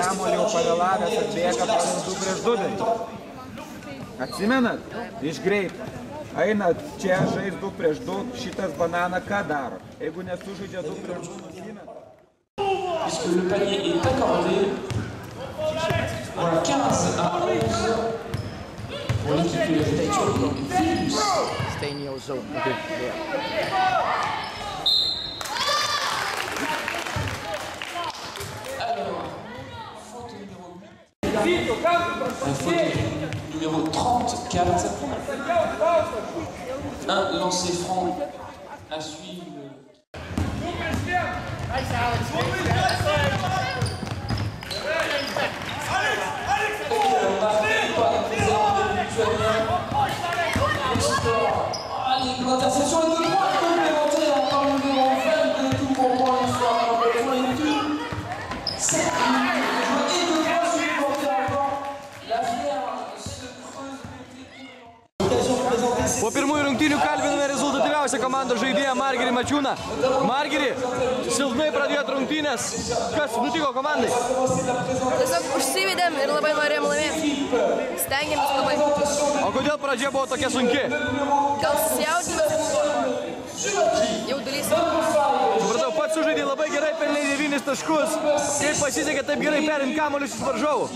kamuolį jau pavėlavęs atbėga 2 prieš 2 daryti. Atsimenat? Iš greit. Eina čia žais 2 prieš 2, šitas banana ką daro? Jeigu nesužaidžia 2 prieš 2, nusimeta. Puisque le panier est accordé. Voilà, 15 à 11 pour l'équipe de Taïcho et Vilnius. Stay in your zone. Okay. Alors, faute numéro 34. Un lancer franc à suivre. L'interception est de droite complémentaire par le numéro 20 de tout comprend l'histoire. C'est et de droite supplémentaire encore. L'affaire se creuse. Po pirmųjų rungtynių kalbiname rezultatyviausią komandos žaidėją Margirį Mačiūną. Margirį, silpnai pradėjot rungtynės. Kas nutiko komandai? Tiesiog užsivedėm ir labai norėjom laimėti. Stengiamės labai. O kodėl pradžia buvo tokia sunki? Gal susijaudinimas buvo? Jaudulys. Supratau, pats sužaidė labai gerai, pelnei 9 taškus. Kaip pasisekė taip gerai perimt kamuolius iš varžovų?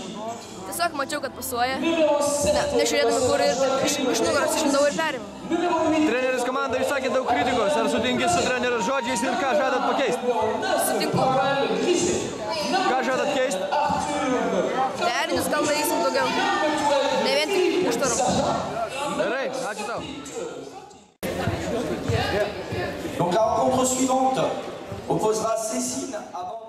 Tiesiog mačiau, kad pasuoja. Nežiūrėdami kur ir iš nugaros išimdavau ir perimau. Treneris komandai išsakė daug kritikos. Ar sutinki su trenerio žodžiais ir ką žadat pakeisti? Sutinku. Ką žadat keisti? Derinius gal darysim daugiau. Ne vien tik užtvarom. Gerai, ačiū tau. Donc la rencontre suivante opposera Cécine avant...